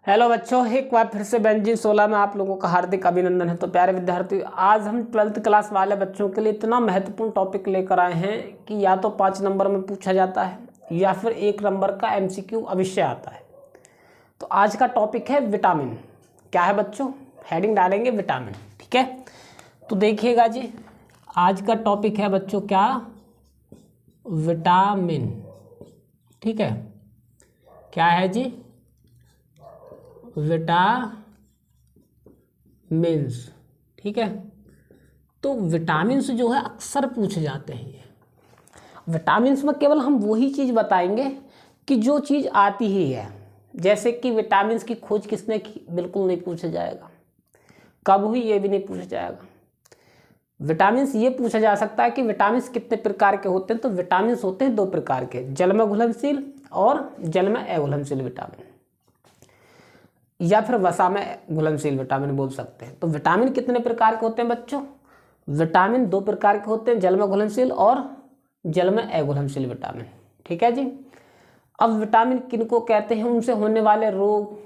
Hello बच्चों, एक बार फिर से बेंजीन 16 में आप लोगों का हार्दिक अभिनंदन है। तो प्यारे विद्यार्थी, आज हम 12th क्लास वाले बच्चों के लिए इतना महत्वपूर्ण टॉपिक लेकर आए हैं कि या तो 5 नंबर में पूछा जाता है या फिर 1 नंबर का MCQ अवश्य आता है। तो आज का टॉपिक है विटामिन। क्या है बच्चों? हेडिंग डालेंगे विटामिन। ठीक है, तो देखिएगा जी, आज का टॉपिक है बच्चों क्या? विटामिन। ठीक है, क्या है जी? विटामिन्स। ठीक है, तो विटामिन्स जो है अक्सर पूछे जाते हैं। ये विटामिन्स में केवल हम वही चीज़ बताएंगे कि जो चीज़ आती ही है। जैसे कि विटामिन्स की खोज किसने की, बिल्कुल नहीं पूछा जाएगा। कब हुई, ये भी नहीं पूछा जाएगा। विटामिन्स ये पूछा जा सकता है कि विटामिन्स कितने प्रकार के होते हैं। तो विटामिन्स होते हैं 2 प्रकार के, जल में घुलनशील और जल में अघुलनशील विटामिन, या फिर वसा में घुलनशील विटामिन बोल सकते हैं। तो विटामिन कितने प्रकार के होते हैं बच्चों? विटामिन 2 प्रकार के होते हैं, जल में घुलनशील और जल में अघुलनशील विटामिन। ठीक है जी। अब विटामिन किनको कहते हैं, उनसे होने वाले रोग,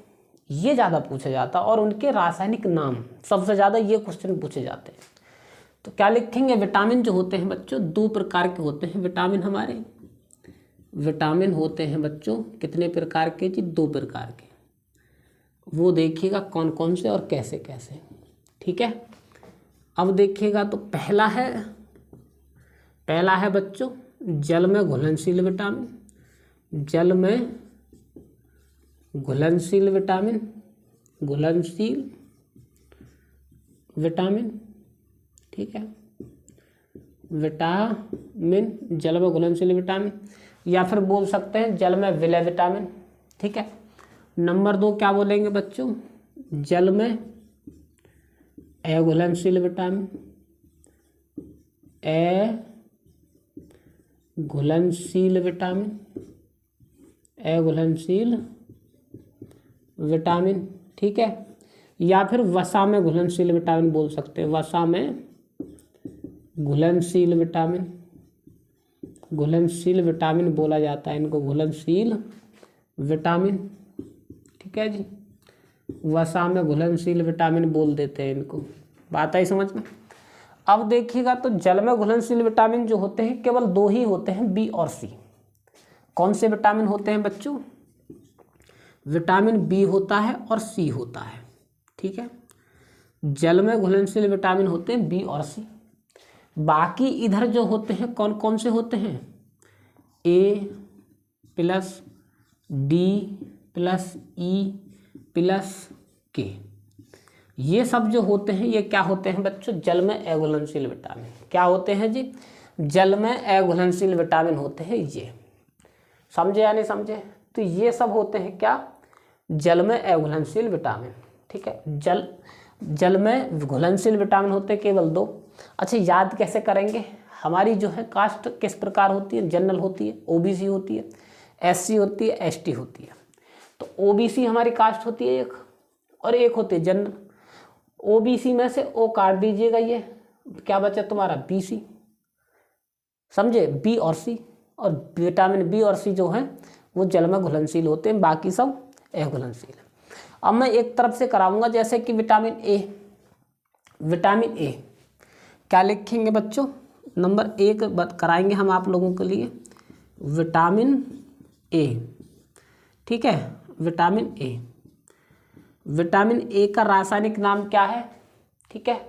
ये ज़्यादा पूछा जाता है, और उनके रासायनिक नाम सबसे ज़्यादा ये क्वेश्चन पूछे जाते हैं। तो क्या लिखेंगे? विटामिन जो होते हैं बच्चों 2 प्रकार के होते हैं। विटामिन हमारे विटामिन होते हैं बच्चों कितने प्रकार के जी? 2 प्रकार के। वो देखिएगा कौन कौन से और कैसे कैसे। ठीक है, अब देखिएगा तो पहला है बच्चों जल में घुलनशील विटामिन। जल में घुलनशील विटामिन, घुलनशील विटामिन। ठीक है, विटामिन जल में घुलनशील विटामिन, या फिर बोल सकते हैं जल में विलय विटामिन। ठीक है, नंबर 2 क्या बोलेंगे बच्चों? जल में अघुलनशील विटामिन, अघुलनशील विटामिन, अघुलनशील विटामिन। ठीक है, या फिर वसा में घुलनशील विटामिन बोल सकते हैं। वसा में घुलनशील विटामिन, घुलनशील विटामिन बोला जाता है इनको, घुलनशील विटामिन। ठीक है जी, वसा में घुलनशील विटामिन बोल देते हैं इनको। बात आई समझ में? अब देखिएगा तो जल में घुलनशील विटामिन जो होते हैं केवल 2 ही होते हैं, बी और सी। कौन से विटामिन होते हैं बच्चों? विटामिन बी होता है और सी होता है। ठीक है, जल में घुलनशील विटामिन होते हैं बी और सी। बाकी इधर जो होते हैं कौन कौन से होते हैं? A plus D plus E plus K. ये सब जो होते हैं ये क्या होते हैं बच्चों? जल में अघुलनशील विटामिन। क्या होते हैं जी? जल में अघुलनशील विटामिन होते हैं ये। समझे या नहीं समझे? तो ये सब होते हैं क्या? जल में अघुलनशील विटामिन। ठीक है, जल में घुलनशील विटामिन होते हैं केवल 2। अच्छा, याद कैसे करेंगे? हमारी जो है कास्ट किस प्रकार होती है? जनरल होती है, ओबीसी होती है, एससी होती है, एसटी होती है। तो ओबीसी हमारी कास्ट होती है एक, और एक होती है जनरल। ओबीसी में से ओ काट दीजिएगा, ये क्या बचा तुम्हारा? बीसी। समझे? बी और सी, और विटामिन बी और सी जो है वो जल में घुलनशील होते हैं, बाकी सब अघुलनशील है। अब मैं एक तरफ से कराऊंगा, जैसे कि विटामिन ए। विटामिन ए क्या लिखेंगे बच्चों? नंबर 1 कराएंगे हम आप लोगों के लिए, विटामिन ए। ठीक है, विटामिन ए। विटामिन ए का रासायनिक नाम क्या है? ठीक है,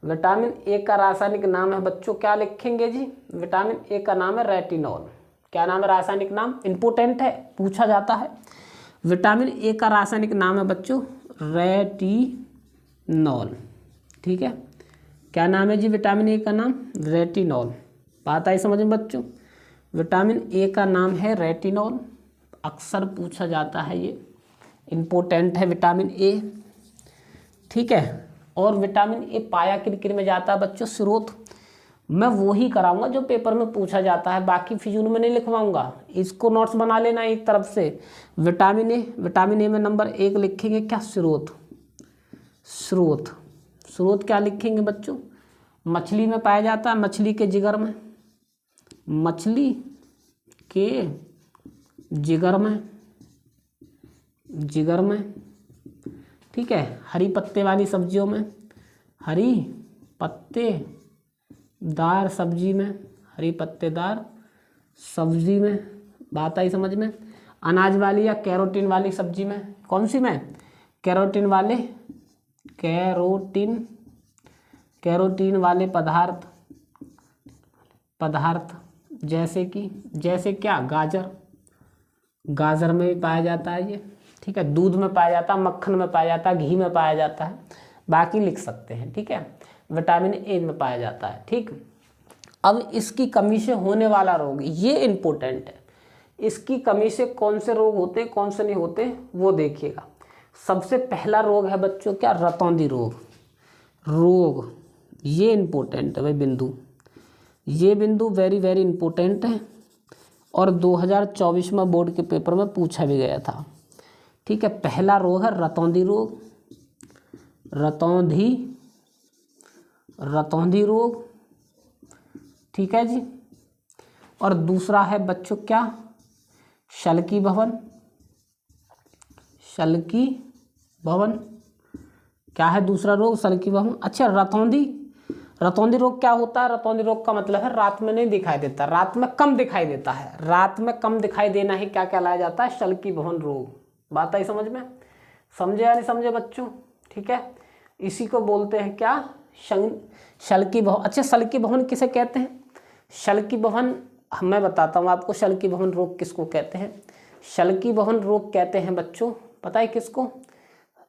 विटामिन ए का रासायनिक नाम है बच्चों, क्या लिखेंगे जी? विटामिन ए का नाम है रेटिनॉल। क्या नाम है? रासायनिक नाम इंपोर्टेंट है, पूछा जाता है। विटामिन ए का रासायनिक नाम है बच्चों रेटिनॉल। ठीक है, क्या नाम है जी विटामिन ए का नाम? रेटिनॉल। बात आई समझ में बच्चों? विटामिन ए का नाम है रेटिनॉल, अक्सर पूछा जाता है, ये इम्पोर्टेंट है विटामिन ए। ठीक है, और विटामिन ए पाया किन में जाता है बच्चों? स्रोत। मैं वो ही कराऊंगा जो पेपर में पूछा जाता है, बाकी फिजूल में नहीं लिखवाऊंगा। इसको नोट्स बना लेना एक तरफ से। विटामिन ए में नंबर 1 लिखेंगे क्या? स्रोत। स्रोत, स्रोत क्या लिखेंगे बच्चों? मछली में पाया जाता है, मछली के जिगर में, मछली के जिगर में, ठीक है। हरी पत्ते वाली सब्जियों में, हरी पत्तेदार सब्जी में, हरी पत्तेदार सब्जी में, बात आई समझ में। अनाज वाली या कैरोटीन वाली सब्जी में, कौन सी में, कैरोटीन वाले, कैरोटीन वाले पदार्थ जैसे क्या, गाजर में भी पाया जाता है ये, ठीक है। दूध में पाया जाता है, मक्खन में पाया जाता है, घी में पाया जाता है, बाकी लिख सकते हैं, ठीक है। विटामिन ए में पाया जाता है, ठीक। अब इसकी कमी से होने वाला रोग, ये इम्पोर्टेंट है। इसकी कमी से कौन से रोग होते, कौन से नहीं होते, वो देखिएगा। सबसे पहला रोग है बच्चों क्या, रतौंधी रोग। ये इम्पोर्टेंट है भाई बिंदु, ये बिंदु वेरी वेरी इम्पोर्टेंट है और 2024 में बोर्ड के पेपर में पूछा भी गया था, ठीक है। पहला रोग है रतौंधी रोग, रतौंधी रोग, ठीक है जी। और दूसरा है बच्चों क्या, शल्की भवन। क्या है दूसरा रोग, शल्की भवन। अच्छा, रतौंधी रोग क्या होता है, रतौंधी रोग का मतलब है रात में नहीं दिखाई देता, रात में कम दिखाई देता है, रात में कम दिखाई देना ही क्या कहलाया जाता है, शल्की भवन रोग। बात आई समझ में, समझे या नहीं समझे बच्चों, ठीक है। इसी को बोलते हैं क्या, शल्की भवन। अच्छा, शल्की भवन किसे कहते हैं, शल्की भवन मैं बताता हूँ आपको, शल्की भवन रोग किसको कहते हैं। शल्की भवन रोग कहते हैं बच्चों, पता है किसको,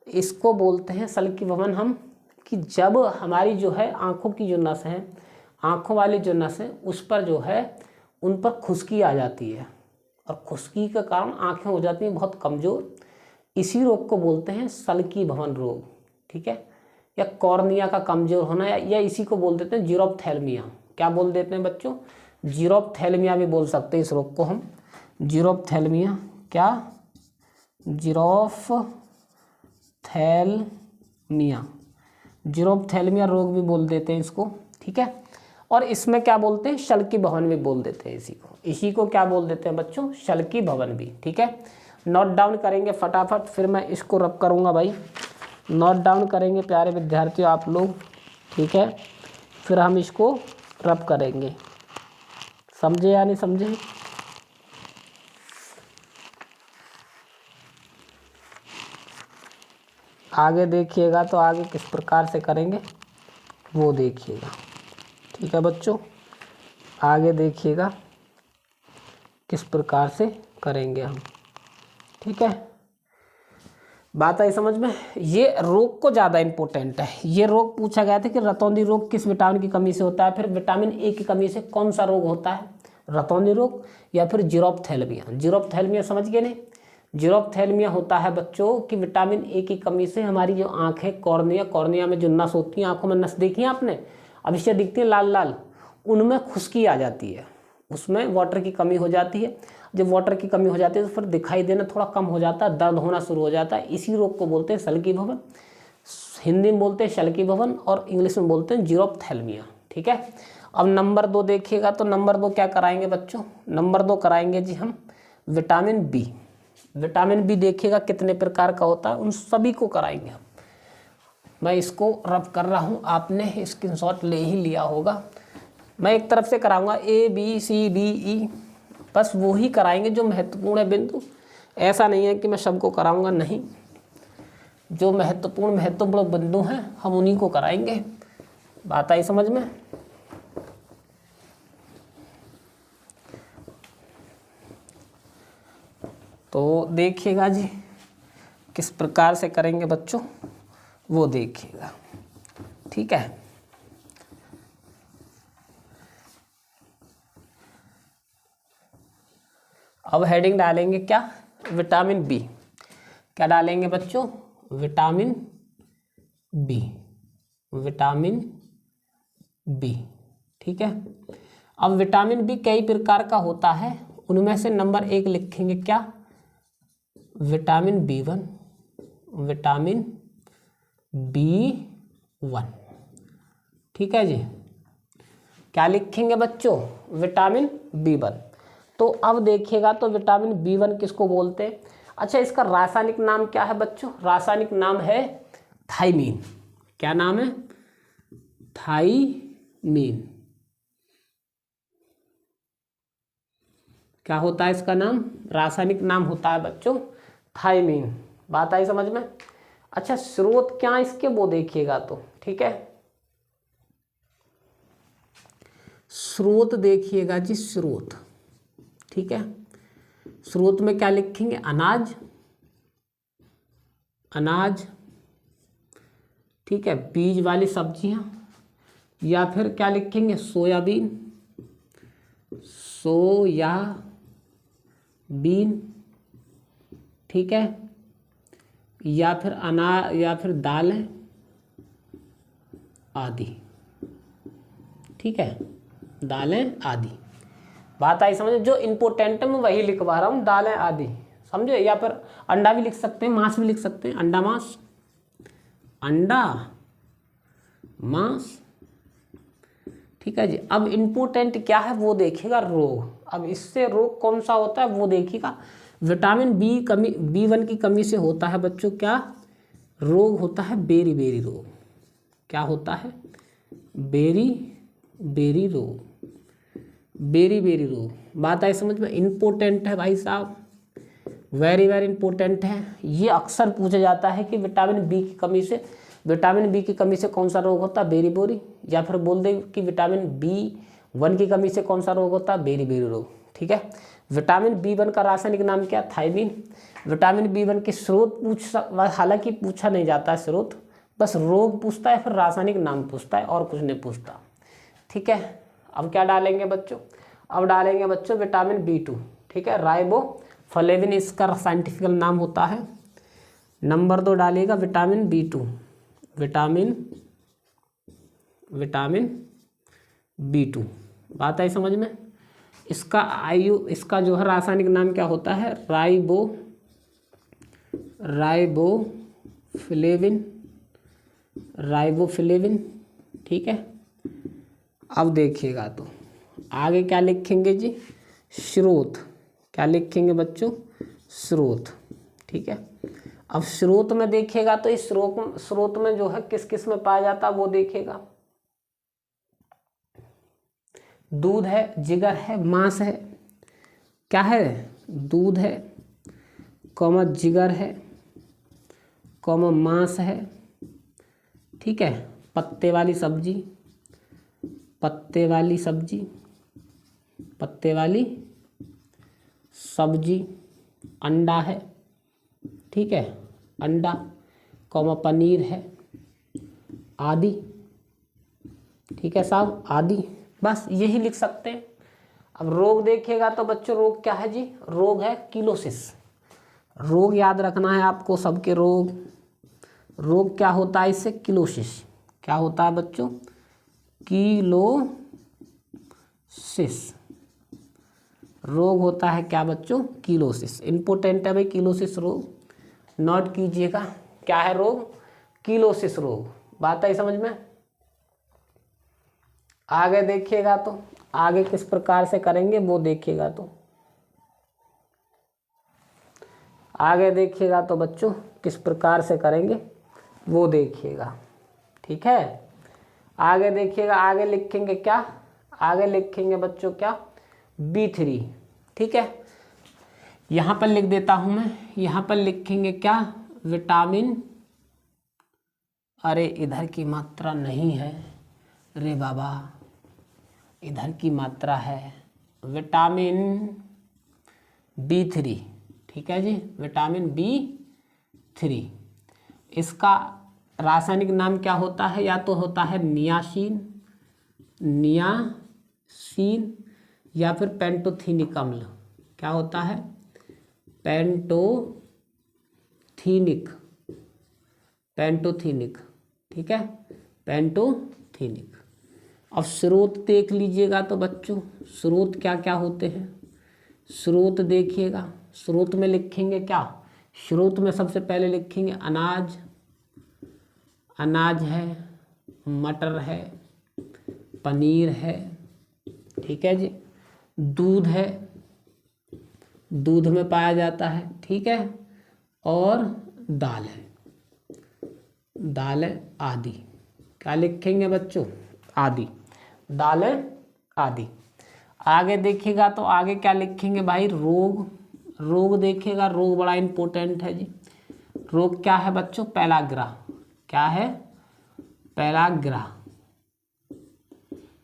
इसको बोलते हैं शल्की भवन हम, कि जब हमारी जो है आँखों की जो नस है, आँखों वाली जो नस है, उस पर जो है उन पर खुश्की आ जाती है और खुश्की के कारण आँखें हो जाती हैं बहुत कमज़ोर। इसी रोग को बोलते हैं शल्की भवन रोग, ठीक है। या कॉर्निया का कमज़ोर होना, या इसी को बोल देते हैं जीरोप्थेल्मिया। क्या बोल देते हैं बच्चों, जीरोप्थेल्मिया भी बोल सकते हैं इस रोग को हम, जीरोप्थेल्मिया। क्या, जीरोप्थेल्मिया रोग भी बोल देते हैं इसको, ठीक है। और इसमें क्या बोलते हैं, शल्की भवन भी बोल देते हैं इसी को क्या बोल देते हैं बच्चों, शल्की भवन भी, ठीक है। नोट डाउन करेंगे फटाफट, फिर मैं इसको रब करूँगा भाई। नोट डाउन करेंगे प्यारे विद्यार्थियों आप लोग, ठीक है, फिर हम इसको रब करेंगे। समझे या नहीं समझे। आगे देखिएगा तो आगे किस प्रकार से करेंगे वो देखिएगा, ठीक है बच्चों। आगे देखिएगा किस प्रकार से करेंगे हम, ठीक है। बात आई समझ में। ये रोग को ज़्यादा इम्पोर्टेंट है। ये रोग पूछा गया था कि रतौंधी रोग किस विटामिन की कमी से होता है, फिर विटामिन ए की कमी से कौन सा रोग होता है, रतौंधी रोग या फिर जीरोप्थेल्मिया। जीरोप्थेल्मिया समझ गए नहीं, जीरोप्थेल्मिया होता है बच्चों कि विटामिन ए की कमी से हमारी जो आँखें, कॉर्निया में जो नस होती है, आँखों में नस देखी है आपने, अब इससे दिखती है लाल लाल, उनमें खुश्की आ जाती है, उसमें वाटर की कमी हो जाती है। जब वाटर की कमी हो जाती है तो फिर दिखाई देना थोड़ा कम हो जाता है, दर्द होना शुरू हो जाता है। इसी रोग को बोलते हैं शल्की भवन, हिंदी में बोलते हैं शल्की भवन और इंग्लिश में बोलते हैं जीरोप्थेल्मिया, ठीक है। अब नंबर 2 देखिएगा, तो नंबर 2 क्या कराएंगे बच्चों, नंबर 2 कराएंगे जी हम विटामिन बी। विटामिन बी देखिएगा कितने प्रकार का होता है, उन सभी को कराएंगे हम। मैं इसको रब कर रहा हूँ, आपने स्क्रीनशॉट ले ही लिया होगा। मैं एक तरफ से कराऊंगा ABCDE, बस वो ही कराएंगे जो महत्वपूर्ण है बिंदु। ऐसा नहीं है कि मैं सबको कराऊंगा, नहीं, जो महत्वपूर्ण बिंदु हैं हम उन्हीं को कराएंगे। बात आई समझ में। तो देखिएगा जी किस प्रकार से करेंगे बच्चों, वो देखिएगा, ठीक है। अब हेडिंग डालेंगे क्या, विटामिन बी। क्या डालेंगे बच्चों, विटामिन बी, विटामिन बी, ठीक है। अब विटामिन बी कई प्रकार का होता है, उनमें से नंबर 1 लिखेंगे क्या, विटामिन B1, विटामिन B1, ठीक है जी। क्या लिखेंगे बच्चों, विटामिन B1। तो अब देखिएगा तो विटामिन B1 किसको बोलते हैं। अच्छा, इसका रासायनिक नाम क्या है बच्चों? रासायनिक नाम है थाइमीन। क्या नाम है? थाइमीन। क्या होता है इसका नाम? रासायनिक नाम होता है बच्चों थाइमीन। बात आई समझ में? अच्छा, स्रोत क्या इसके वो देखिएगा तो, ठीक है। स्रोत देखिएगा जी, स्रोत, ठीक है। स्रोत में क्या लिखेंगे? अनाज, अनाज, ठीक है, बीज वाली सब्जियां, या फिर क्या लिखेंगे? सोयाबीन, सोयाबीन, ठीक है, या फिर या फिर दालें आदि, ठीक है, दालें आदि। बात आई समझ? जो इम्पोर्टेंट है मैं वही लिखवा रहा हूँ, दालें आदि, समझे। या फिर अंडा भी लिख सकते हैं, मांस भी लिख सकते हैं, अंडा मांस, अंडा मांस, ठीक है जी। अब इम्पोर्टेंट क्या है वो देखिएगा, रोग। अब इससे रोग कौन सा होता है वो देखिएगा। विटामिन बी कमी, B1 की कमी से होता है बच्चों क्या रोग? होता है बेरी बेरी रोग। क्या होता है? बेरी बेरी रोग, बेरी बेरी रोग। बात आई समझ में? इम्पोर्टेंट है भाई साहब, वेरी वेरी इंपॉर्टेंट है। ये अक्सर पूछा जाता है कि विटामिन बी की कमी से, विटामिन बी की कमी से कौन सा रोग होता है? बेरी बोरी। या फिर बोल दे कि विटामिन B1 की कमी से कौन सा रोग होता है? बेरी बेरी रोग, ठीक है। विटामिन B1 का रासायनिक नाम क्या? थाइमीन। विटामिन B1 के स्रोत हालांकि पूछा नहीं जाता है स्रोत, बस रोग पूछता है, फिर रासायनिक नाम पूछता है, और कुछ नहीं पूछता, ठीक है। अब क्या डालेंगे बच्चों? अब डालेंगे बच्चों विटामिन B2, ठीक है, राइबोफ्लेविन इसका साइंटिफिक नाम होता है। नंबर 2 डालिएगा विटामिन B2, विटामिन B2। बात आई समझ में? इसका जो है रासायनिक नाम क्या होता है? राइबोफ्लेविन, ठीक है। अब देखिएगा तो आगे क्या लिखेंगे जी? स्रोत। क्या लिखेंगे बच्चों? स्रोत, ठीक है। अब स्रोत में देखिएगा तो इस स्रोत में जो है किस किस में पाया जाता है वो देखिएगा। दूध है, जिगर है, मांस है। क्या है? दूध है, कॉमा जिगर है, कॉमा मांस है, ठीक है। पत्ते वाली सब्जी, पत्ते वाली सब्जी, पत्ते वाली सब्जी, अंडा है, ठीक है, अंडा, कॉमा पनीर है, आदि, ठीक है साहब, आदि। बस यही लिख सकते हैं। अब रोग देखिएगा तो बच्चों रोग क्या है जी? रोग है किलोसिस। रोग याद रखना है आपको सबके। रोग क्या होता है इससे? किलोसिस। क्या होता है बच्चों? किलोसिस। रोग होता है क्या बच्चों? किलोसिस। इंपॉर्टेंट है भाई किलोसिस रोग, नोट कीजिएगा। क्या है रोग? किलोसिस रोग। बात आई समझ में? आगे देखिएगा तो आगे किस प्रकार से करेंगे वो देखिएगा तो आगे देखिएगा तो बच्चों किस प्रकार से करेंगे वो देखिएगा, ठीक है। आगे देखिएगा, आगे लिखेंगे क्या? आगे लिखेंगे बच्चों क्या? B3, ठीक है। यहाँ पर लिख देता हूँ मैं, यहाँ पर लिखेंगे क्या? विटामिन, अरे इधर की मात्रा नहीं है रे बाबा, इधर की मात्रा है विटामिन B3, ठीक है जी, विटामिन B3। इसका रासायनिक नाम क्या होता है? या तो होता है नियासिन, नियासिन, या फिर पेंटोथेनिक अम्ल। क्या होता है? पेंटोथेनिक, पेंटोथेनिक, ठीक है, पेंटोथेनिक। अब स्रोत देख लीजिएगा तो बच्चों स्रोत क्या क्या होते हैं? स्रोत देखिएगा, स्रोत में लिखेंगे क्या? स्रोत में सबसे पहले लिखेंगे अनाज, अनाज है, मटर है, पनीर है, ठीक है जी, दूध है, दूध में पाया जाता है, ठीक है, और दाल है, दाल है आदि। क्या लिखेंगे बच्चों? आदि, दाल है आदि। आगे देखिएगा तो आगे क्या लिखेंगे भाई? रोग, रोग देखिएगा, रोग बड़ा इंपॉर्टेंट है जी। रोग क्या है बच्चों? पैलाग्रा। क्या है? पैलाग्रा,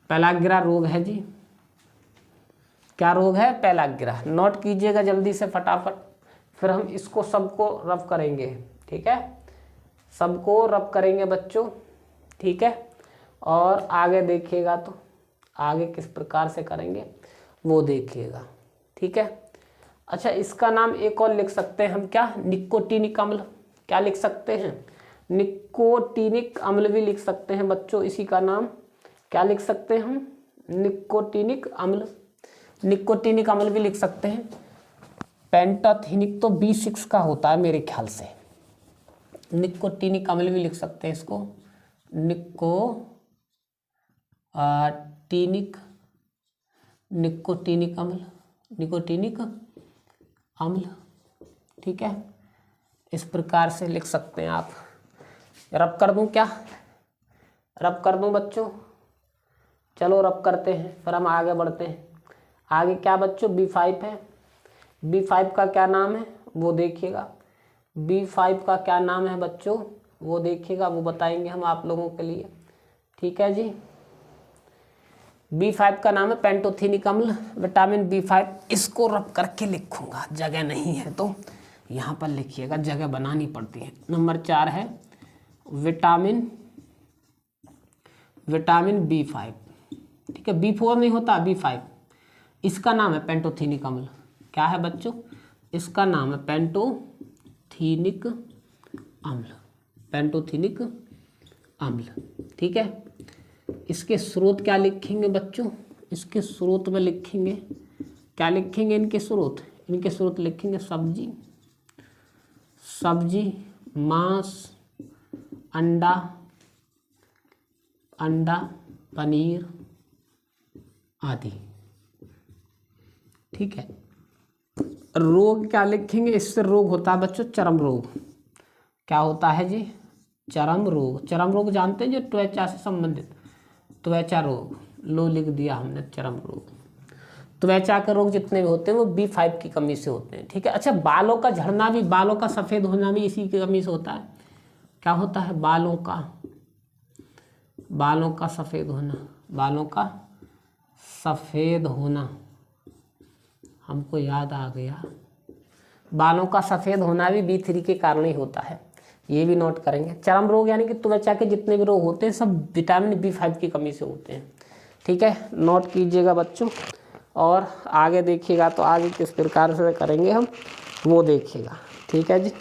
पैलाग्रा रोग है जी। क्या रोग है? पैलाग्रा। नोट कीजिएगा जल्दी से फटाफट, फिर हम इसको सबको रब करेंगे, ठीक है? सबको रब करेंगे बच्चों, ठीक है? और आगे देखिएगा तो आगे किस प्रकार से करेंगे वो देखिएगा, ठीक है? अच्छा, इसका नाम एक और लिख सकते हैं हम, क्या? निकोटीनिक अम्ल। क्या लिख सकते हैं? निकोटीनिक अम्ल भी लिख सकते हैं बच्चों, इसी का नाम क्या लिख सकते हैं हम? निकोटीनिक अम्ल। निकोटीनिक अम्ल भी लिख सकते हैं। पेंटाथीनिक तो B6 का होता है मेरे ख्याल से। निकोटीनिक अम्ल भी लिख सकते हैं इसको, निकोटीनिक, निकोटीनिक अम्ल, निकोटीनिक अम्ल, ठीक है? इस प्रकार से लिख सकते हैं आप। रब कर दूं क्या? रब कर दूं बच्चों? चलो रब करते हैं, फिर हम आगे बढ़ते हैं। आगे क्या बच्चों? B5 है। B5 का क्या नाम है वो देखिएगा। B5 का क्या नाम है बच्चों वो देखिएगा, वो बताएंगे हम आप लोगों के लिए, ठीक है जी? B5 का नाम है पेंटोथीनिक अम्ल, विटामिन B5। इसको रब करके लिखूंगा, जगह नहीं है तो यहाँ पर लिखिएगा, जगह बनानी पड़ती है। नंबर 4 है विटामिन, विटामिन B5, ठीक है? B4 नहीं होता, B5। इसका नाम है पेंटोथीनिक अम्ल। क्या है बच्चों? इसका नाम है पेंटोथीनिक अम्ल, पेंटोथीनिक अम्ल, ठीक है? इसके स्रोत क्या लिखेंगे बच्चों? इसके स्रोत में लिखेंगे, क्या लिखेंगे इनके स्रोत? इनके स्रोत लिखेंगे सब्जी, सब्जी, मांस, अंडा, अंडा, पनीर आदि, ठीक है? रोग क्या लिखेंगे? इससे रोग होता है बच्चों चर्म रोग। क्या होता है जी? चर्म रोग। चर्म रोग जानते हैं जो त्वचा से संबंधित, त्वचा रोग, लो लिख दिया हमने, चर्म रोग। त्वचा के रोग जितने भी होते हैं वो B5 की कमी से होते हैं, ठीक है? अच्छा, बालों का झड़ना भी, बालों का सफ़ेद होना भी इसी की कमी से होता है। क्या होता है? बालों का, बालों का सफ़ेद होना, बालों का सफ़ेद होना, हमको याद आ गया, बालों का सफ़ेद होना भी B3 के कारण ही होता है, ये भी नोट करेंगे। चर्म रोग यानी कि त्वचा के जितने भी रोग होते हैं सब विटामिन B5 की कमी से होते हैं, ठीक है? नोट कीजिएगा बच्चों। और आगे देखिएगा तो आगे किस प्रकार से करेंगे हम वो देखिएगा, ठीक है जी?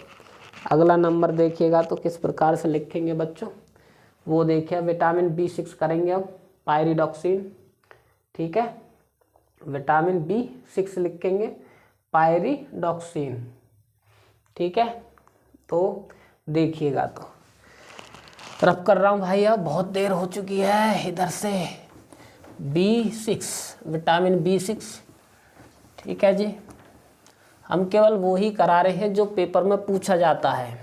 अगला नंबर देखिएगा तो किस प्रकार से लिखेंगे बच्चों वो देखिए। विटामिन B6 करेंगे हम, पायरिडॉक्सिन, ठीक है? विटामिन B6 लिखेंगे, पायरिडॉक्सिन, ठीक है? तो देखिएगा तो रब कर रहा हूँ भाई, अब बहुत देर हो चुकी है। इधर से B6, विटामिन B6, ठीक है जी? हम केवल वो ही करा रहे हैं जो पेपर में पूछा जाता है,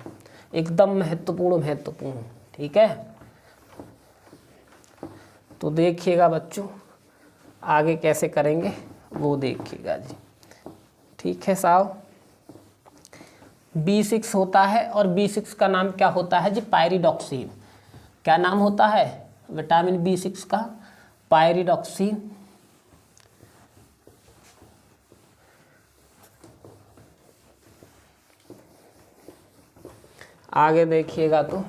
एकदम महत्वपूर्ण महत्वपूर्ण, ठीक है? तो देखिएगा बच्चों आगे कैसे करेंगे वो देखिएगा जी, ठीक है साहब? B6 होता है और B6 का नाम क्या होता है जी? पायरिडॉक्सिन। क्या नाम होता है विटामिन B6 का? पायरिडॉक्सिन। आगे देखिएगा तो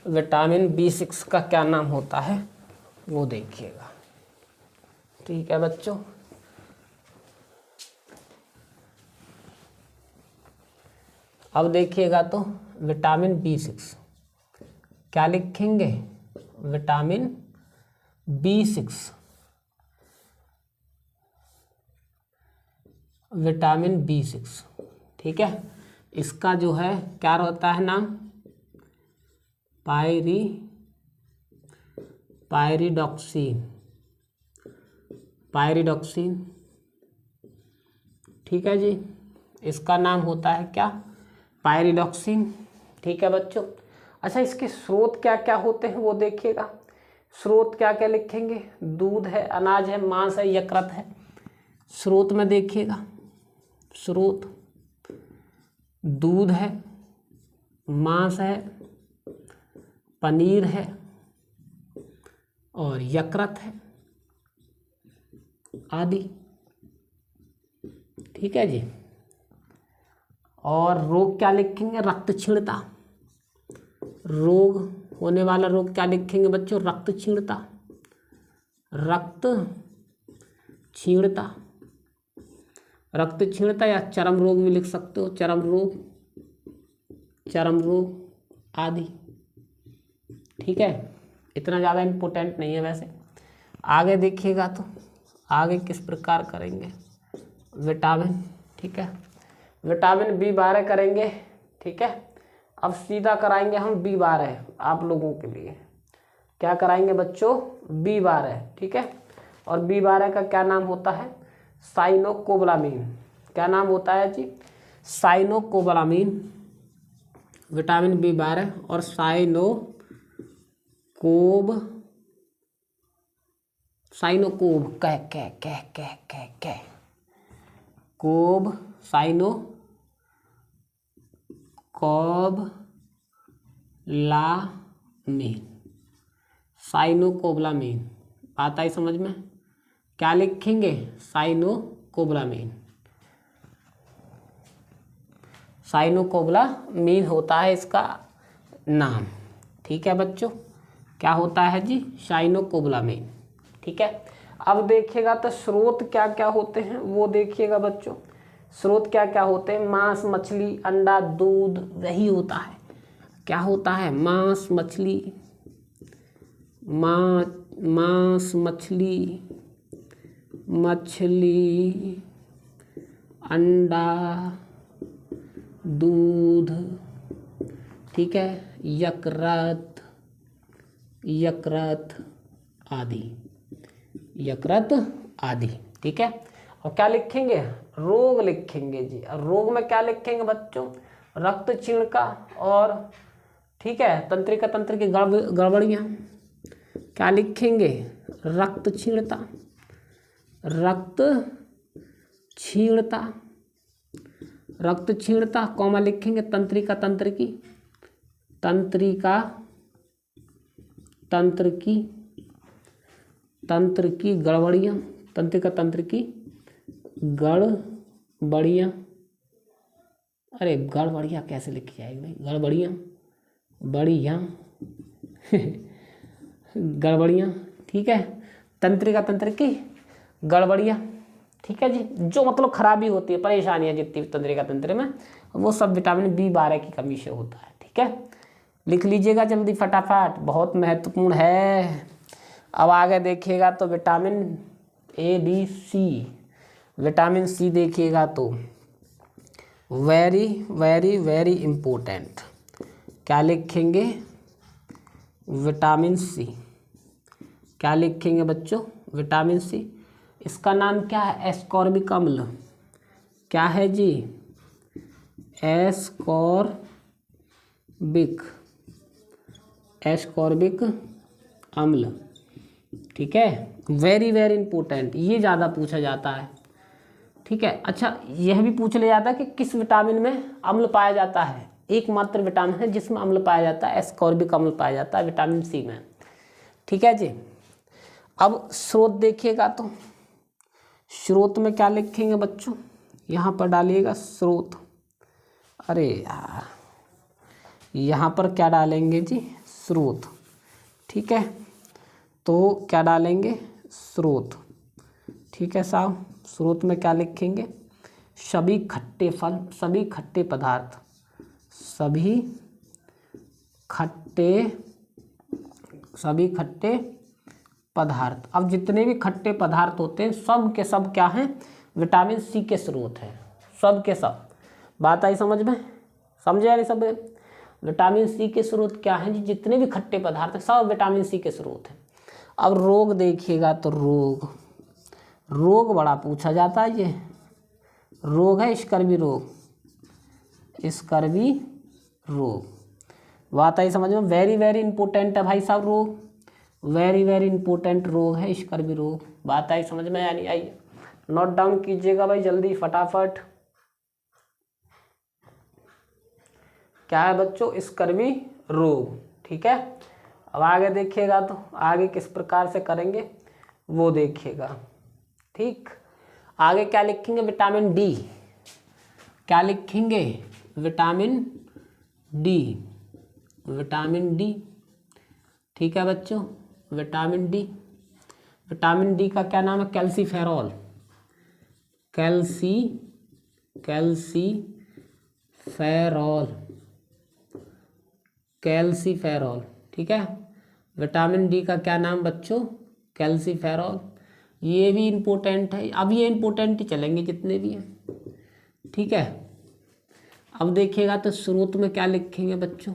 विटामिन B6 का क्या नाम होता है वो देखिएगा, ठीक है बच्चों? अब देखिएगा तो विटामिन B6 क्या लिखेंगे? विटामिन B6, विटामिन B6, ठीक है? इसका जो है क्या होता है नाम? पायरिडॉक्सिन, पायरिडॉक्सिन, ठीक है जी? इसका नाम होता है क्या? पायरिडॉक्सिन। ठीक है बच्चों। अच्छा, इसके स्रोत क्या क्या होते हैं वो देखिएगा। स्रोत क्या क्या लिखेंगे? दूध है, अनाज है, मांस है, यकृत है। स्रोत में देखिएगा, स्रोत दूध है, मांस है, पनीर है और यकृत है आदि। ठीक है जी। और रोग क्या लिखेंगे? रक्त क्षीणता। रोग होने वाला रोग क्या लिखेंगे बच्चों? रक्त क्षीणता। रक्त क्षीणता, रक्त क्षीणता या चर्म रोग भी लिख सकते हो, चर्म रोग, चर्म रोग आदि। ठीक है, इतना ज़्यादा इम्पोर्टेंट नहीं है वैसे। आगे देखिएगा तो आगे किस प्रकार करेंगे? विटामिन। ठीक है, विटामिन B12 करेंगे। ठीक है, अब सीधा कराएंगे हम B12 आप लोगों के लिए। क्या कराएंगे बच्चों? B12। ठीक है, और B12 का क्या नाम होता है? साइनोकोबालामिन। क्या नाम होता है जी? साइनोकोबालामिन। विटामिन B12 और साइनोकोब कोब, साइनोकोबालामिन। बात आई समझ में? क्या लिखेंगे? साइनोकोबालामिन। साइनोकोबालामिन होता है इसका नाम। ठीक है बच्चों, क्या होता है जी? साइनोकोबालामिन। ठीक है, अब देखिएगा तो स्रोत क्या क्या होते हैं वो देखिएगा बच्चों। स्रोत क्या क्या होते हैं? मांस, मछली, अंडा, दूध, वही होता है। क्या होता है? मांस, मछली, मांस, मछली, अंडा, दूध। ठीक है, यकृत आदि, यकृत आदि। ठीक है, और क्या लिखेंगे? रोग लिखेंगे जी। और रोग में क्या लिखेंगे बच्चों? रक्त क्षीणता और ठीक है तंत्रिका तंत्र की गड़बड़ियाँ। क्या लिखेंगे? रक्त क्षीणता, रक्त क्षीणता, कॉमा लिखेंगे तंत्रिका तंत्र की, तंत्र की गड़बड़ियाँ, तंत्रिका तंत्र की गड़बड़ियाँ। अरे गड़बड़ियाँ कैसे लिखी जाएगी भाई? गड़बड़ियाँ। ठीक है, तंत्रिका तंत्र की गड़बड़ियाँ। ठीक है जी, जो मतलब खराबी होती है, परेशानियाँ जितनी भी तंत्रिका तंत्र में, वो सब विटामिन B12 की कमी से होता है। ठीक है, लिख लीजिएगा जल्दी फटाफट, बहुत महत्वपूर्ण है। अब आगे देखिएगा तो विटामिन ABC, विटामिन C देखिएगा तो वेरी वेरी वेरी इम्पोर्टेंट। क्या लिखेंगे? Vitamin C। क्या लिखेंगे बच्चों? Vitamin C। इसका नाम क्या है? एस्कॉर्बिक अम्ल। क्या है जी? एस्कॉर्बिक अम्ल। ठीक है, वेरी वेरी इंपॉर्टेंट, ये ज़्यादा पूछा जाता है। ठीक है, अच्छा यह भी पूछ लिया जाता है कि किस विटामिन में अम्ल पाया जाता है? एकमात्र विटामिन है जिसमें अम्ल पाया जाता है, एस्कॉर्बिक अम्ल पाया जाता है विटामिन C में। ठीक है जी। अब स्रोत देखिएगा तो स्रोत में क्या लिखेंगे बच्चों? यहाँ पर डालिएगा स्रोत। अरे यार, यहाँ पर क्या डालेंगे जी? स्रोत। ठीक है, तो क्या डालेंगे? स्रोत। ठीक है साहब, स्रोत में क्या लिखेंगे? सभी खट्टे फल, सभी खट्टे पदार्थ, सभी खट्टे पदार्थ। अब जितने भी खट्टे पदार्थ होते हैं सब के सब क्या हैं? विटामिन C के स्रोत हैं, सब के सब। बात आई समझ में? समझे या नहीं सब? विटामिन C के स्रोत क्या हैं जी? जितने भी खट्टे पदार्थ हैं सब विटामिन C के स्रोत हैं। अब रोग देखिएगा तो रोग बड़ा पूछा जाता है। ये रोग है स्कर्वी रोग, स्कर्वी रोग। बात आई समझ में? वेरी वेरी इंपॉर्टेंट है भाई साहब रोग, वेरी वेरी इंपॉर्टेंट रोग है स्कर्वी रोग। बात आई समझ में या नहीं आई? नोट डाउन कीजिएगा भाई जल्दी फटाफट। क्या है बच्चों? स्कर्वी रोग। ठीक है, अब आगे देखिएगा तो आगे किस प्रकार से करेंगे वो देखिएगा। ठीक, आगे क्या लिखेंगे? Vitamin D. क्या लिखेंगे? Vitamin D, vitamin D. ठीक है बच्चों, विटामिन डी। विटामिन डी का क्या नाम है? Calciferol, calciferol, calciferol. ठीक है, विटामिन डी का क्या नाम बच्चों? कैल्सीफेरॉल। ये भी इम्पोर्टेंट है, अब ये इम्पोर्टेंट ही चलेंगे जितने भी हैं। ठीक है, अब देखिएगा तो स्रोत में क्या लिखेंगे बच्चों?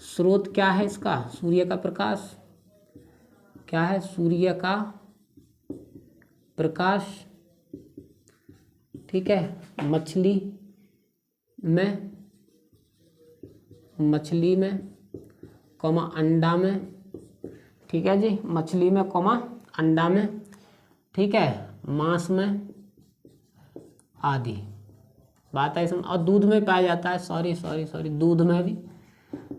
स्रोत क्या है इसका? सूर्य का प्रकाश। क्या है? सूर्य का प्रकाश। ठीक है, मछली में, मछली में कॉमा अंडा में। ठीक है जी, मछली में कॉमा अंडा में। ठीक है, मांस में आदि। बात है इसमें। और दूध में पाया जाता है, सॉरी दूध में भी,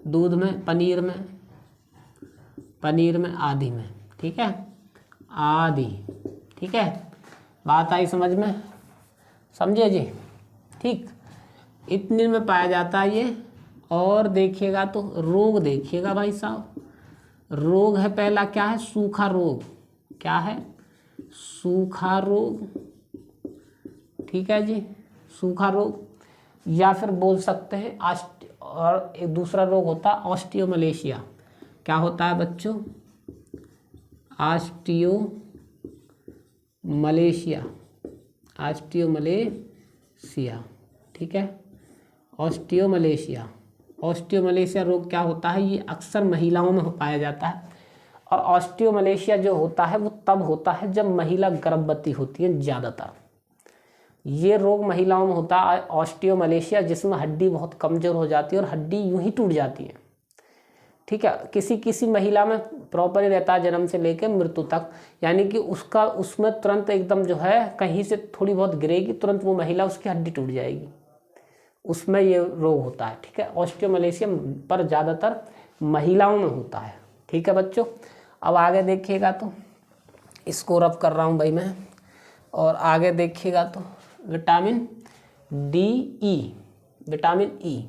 दूध में, पनीर में, पनीर में, आदि में। ठीक है, आदि। ठीक है, बात आई समझ में? समझे जी? ठीक, इतने में पाया जाता है ये। और देखिएगा तो रोग देखिएगा भाई साहब, रोग है पहला क्या है? सूखा रोग। क्या है? सूखा रोग। ठीक है जी, सूखा रोग। या फिर बोल सकते हैं और एक दूसरा रोग होता है ऑस्टियोमलेशिया। क्या होता है बच्चों? Osteomalacia, osteomalacia. ठीक है, ऑस्टियोमलेशिया। ऑस्टियोमलेशिया रोग क्या होता है? ये अक्सर महिलाओं में पाया जाता है। और ऑस्टियोमलेशिया जो होता है वो तब होता है जब महिला गर्भवती होती है ज़्यादातर। ये रोग महिलाओं में होता है ऑस्टियोमलेशिया, जिसमें हड्डी बहुत कमज़ोर हो जाती है और हड्डी यूं ही टूट जाती है। ठीक है, किसी किसी महिला में प्रॉपर ही रहता है जन्म से लेकर मृत्यु तक, यानी कि उसका उसमें तुरंत एकदम जो है कहीं से थोड़ी बहुत गिरेगी, तुरंत वो महिला उसकी हड्डी टूट जाएगी, उसमें ये रोग होता है। ठीक है, ऑस्टियोमलेशिया पर ज़्यादातर महिलाओं में होता है। ठीक है बच्चों, अब आगे देखिएगा तो इसको रब कर रहा हूँ भाई मैं। और आगे देखिएगा तो vitamin D E, vitamin E.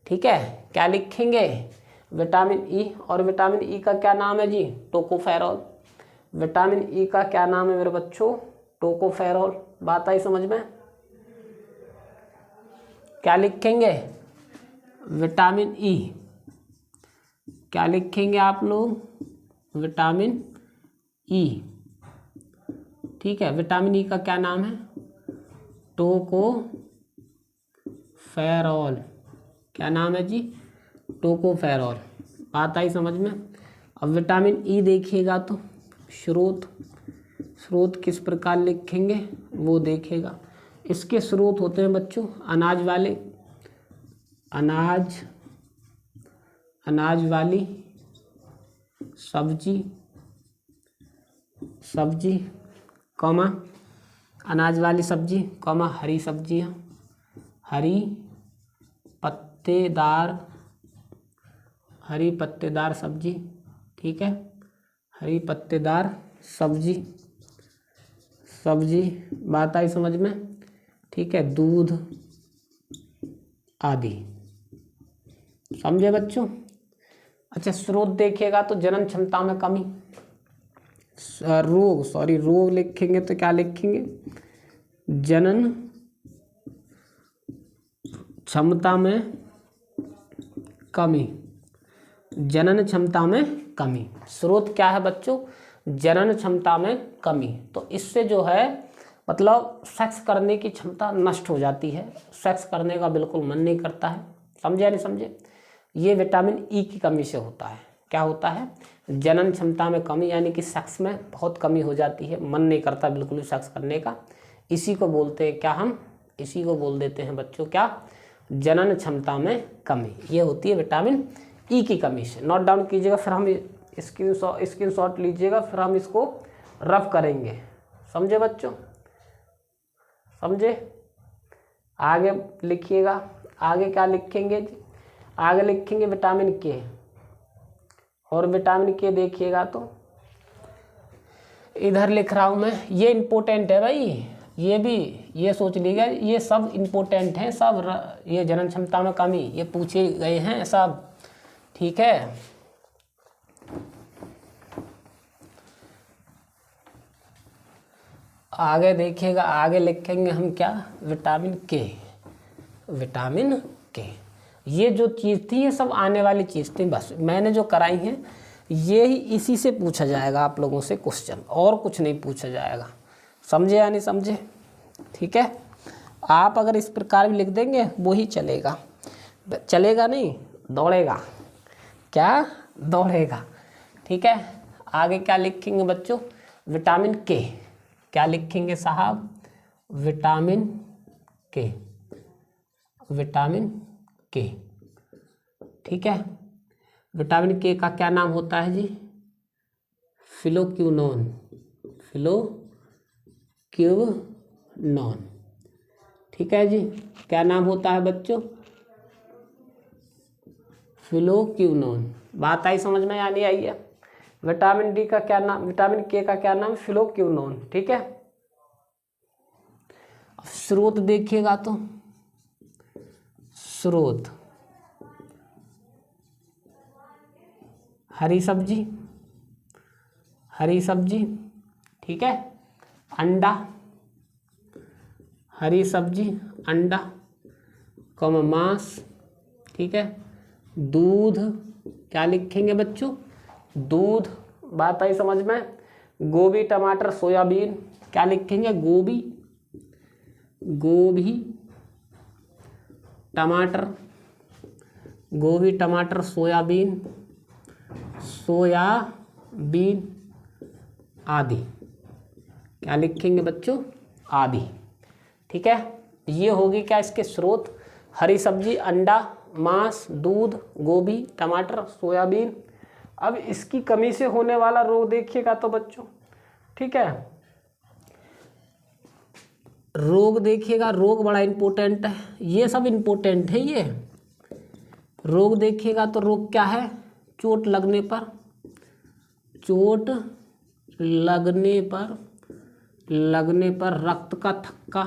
ठीक है, क्या लिखेंगे? Vitamin E. और विटामिन ई का क्या नाम है जी? टोकोफेरॉल। विटामिन ई का क्या नाम है मेरे बच्चों? टोकोफेरॉल। बात आई समझ में? क्या लिखेंगे? Vitamin E. क्या लिखेंगे आप लोग? Vitamin E. ठीक है, विटामिन ई का क्या नाम है? टोकोफेरॉल। क्या नाम है जी? टोकोफेरॉल। बात आई समझ में? अब विटामिन ई देखिएगा तो स्रोत, स्रोत किस प्रकार लिखेंगे वो देखेगा। इसके स्रोत होते हैं बच्चों अनाज वाले, अनाज, अनाज वाली सब्जी, सब्जी कॉमा अनाज वाली सब्जी कॉमा हरी सब्जियाँ, हरी पत्तेदार, हरी पत्तेदार सब्जी। ठीक है, हरी पत्तेदार सब्जी, सब्जी। बात आई समझ में? ठीक है, दूध आदि। समझे बच्चों? अच्छा, स्रोत देखिएगा तो जनन क्षमता में कमी, रोग, सॉरी रोग लिखेंगे तो क्या लिखेंगे? जनन क्षमता में कमी, जनन क्षमता में कमी। स्रोत क्या है बच्चों? जनन क्षमता में कमी। तो इससे जो है मतलब सेक्स करने की क्षमता नष्ट हो जाती है, सेक्स करने का बिल्कुल मन नहीं करता है। समझे या नहीं समझे? ये विटामिन ई की कमी से होता है। क्या होता है? जनन क्षमता में कमी, यानी कि सेक्स में बहुत कमी हो जाती है, मन नहीं करता बिल्कुल भी सेक्स करने का। इसी को बोलते हैं क्या? हम इसी को बोल देते हैं बच्चों क्या? जनन क्षमता में कमी, ये होती है विटामिन ई की कमी से। नोट डाउन कीजिएगा, फिर हम स्क्रीनशॉट लीजिएगा, फिर हम इसको रफ करेंगे। समझे बच्चों, समझे? आगे लिखिएगा, आगे क्या लिखेंगे जी? आगे लिखेंगे विटामिन के, और विटामिन के देखिएगा तो इधर लिख रहा हूँ मैं, ये इम्पोर्टेंट है भाई, ये भी ये सोच लीजिएगा, ये सब इम्पोर्टेंट हैं सब। ये जनन क्षमता में कमी ये पूछे गए हैं सब, ठीक है। आगे देखिएगा, आगे लिखेंगे हम क्या? विटामिन के। विटामिन के, ये जो चीज़ थी ये सब आने वाली चीज़ थी, बस मैंने जो कराई हैं ये ही, इसी से पूछा जाएगा आप लोगों से क्वेश्चन, और कुछ नहीं पूछा जाएगा। समझे या नहीं समझे? ठीक है, आप अगर इस प्रकार भी लिख देंगे वो ही चलेगा, चलेगा नहीं दौड़ेगा, क्या दौड़ेगा, ठीक है। आगे क्या लिखेंगे बच्चों? विटामिन के, क्या लिखेंगे साहब? विटामिन के, विटामिन के, ठीक है। विटामिन के का क्या नाम होता है जी? फिलोक्विनोन, फिलोक्विनोन, ठीक है जी। क्या नाम होता है बच्चों? फिलोक्विनोन। बात आई समझ में या नहीं आई है? विटामिन डी का क्या नाम, विटामिन के का क्या नाम? फिलोक्विनोन, ठीक है। अब स्रोत देखिएगा तो स्रोत हरी सब्जी, हरी सब्जी, ठीक है। अंडा, हरी सब्जी, अंडा, मांस, ठीक है। दूध, क्या लिखेंगे बच्चों? दूध, बात आई समझ में। गोभी, टमाटर, सोयाबीन, क्या लिखेंगे? गोभी, गोभी, टमाटर, गोभी, टमाटर, सोयाबीन, सोयाबीन आदि, क्या लिखेंगे बच्चों? आदि, ठीक है। ये होगी क्या इसके स्रोत? हरी सब्जी, अंडा, मांस, दूध, गोभी, टमाटर, सोयाबीन। अब इसकी कमी से होने वाला रोग देखिएगा तो बच्चों, ठीक है। रोग देखिएगा, रोग बड़ा इंपॉर्टेंट है, ये सब इंपॉर्टेंट है ये। रोग देखिएगा तो रोग क्या है? चोट लगने पर, चोट लगने पर, लगने पर रक्त का थक्का,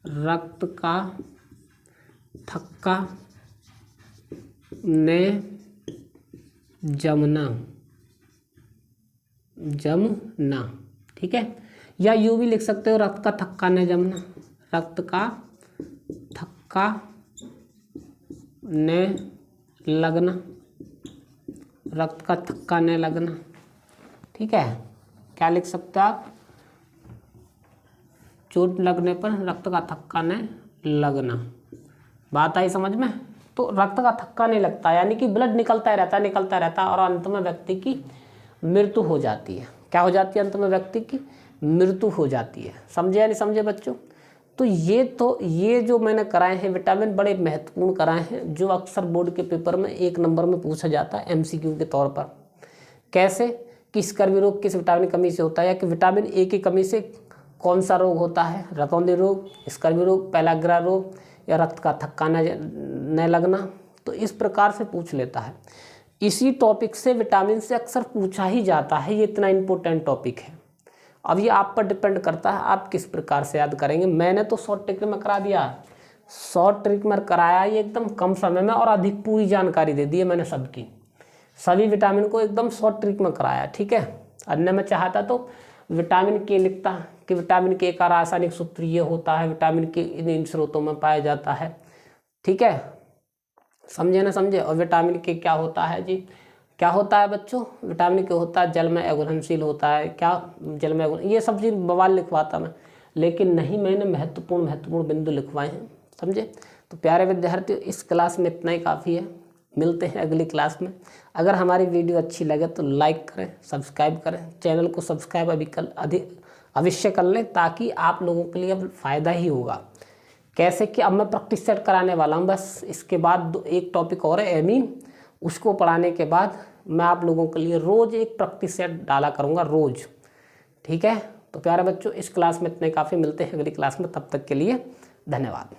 रक्त का थक्का ने जमना, जमना, ठीक है। या यूँ भी लिख सकते हो, रक्त का थक्का ने जमना, रक्त का थक्का ने लगना, रक्त का थक्का ने लगना, ठीक है। क्या लिख सकते हो आप? चोट लगने पर रक्त का थक्का ने लगना। बात आई समझ में? तो रक्त का थक्का नहीं लगता, यानी कि ब्लड निकलता रहता है और अंत में व्यक्ति की मृत्यु हो जाती है। क्या हो जाती है? अंत में व्यक्ति की मृत्यु हो जाती है। समझे या नहीं समझे बच्चों? तो ये जो मैंने कराए हैं विटामिन बड़े महत्वपूर्ण कराए हैं, जो अक्सर बोर्ड के पेपर में 1 नंबर में पूछा जाता है MCQ के तौर पर। कैसे? कि स्कर्वी रोग किस विटामिन की कमी से होता है, या कि विटामिन ए की कमी से कौन सा रोग होता है? रतौंधी रोग, स्कर्वी रोग, पैलाग्रा रोग, या रक्त का थक्का न लगना। तो इस प्रकार से पूछ लेता है। इसी टॉपिक से विटामिन से अक्सर पूछा ही जाता है, ये इतना इम्पोर्टेंट टॉपिक है। अब ये आप पर डिपेंड करता है आप किस प्रकार से याद करेंगे। मैंने तो शॉर्ट ट्रिक में करा दिया, शॉर्ट ट्रिक में कराया ये एकदम कम समय में, और अधिक पूरी जानकारी दे दी है मैंने सबकी, सभी विटामिन को एकदम शॉर्ट ट्रिक में कराया, ठीक है। अन्य में चाहता तो विटामिन के लिखता कि विटामिन के का रासायनिक सूत्र ये होता है, विटामिन के इन स्रोतों में पाया जाता है, ठीक है। समझे ना समझे? और विटामिन के क्या होता है जी? क्या होता है बच्चों? विटामिन के होता है जल में अघुलनशील होता है। क्या जल में ये सब चीज़ बवाल लिखवाता मैं, लेकिन नहीं, मैंने महत्वपूर्ण बिंदु लिखवाए हैं, समझे। तो प्यारे विद्यार्थियों, इस क्लास में इतना ही काफ़ी है। मिलते हैं अगली क्लास में। अगर हमारी वीडियो अच्छी लगे तो लाइक करें, सब्सक्राइब करें, चैनल को सब्सक्राइब अवश्य कर लें, ताकि आप लोगों के लिए अब फ़ायदा ही होगा। कैसे कि अब मैं प्रैक्टिस सेट कराने वाला हूँ बस। इसके बाद एक टॉपिक और है एमीन, उसको पढ़ाने के बाद मैं आप लोगों के लिए रोज़ एक प्रैक्टिस सेट डाला करूँगा रोज़। ठीक है, तो प्यारे बच्चों इस क्लास में इतने काफ़ी, मिलते हैं अगली क्लास में, तब तक के लिए धन्यवाद।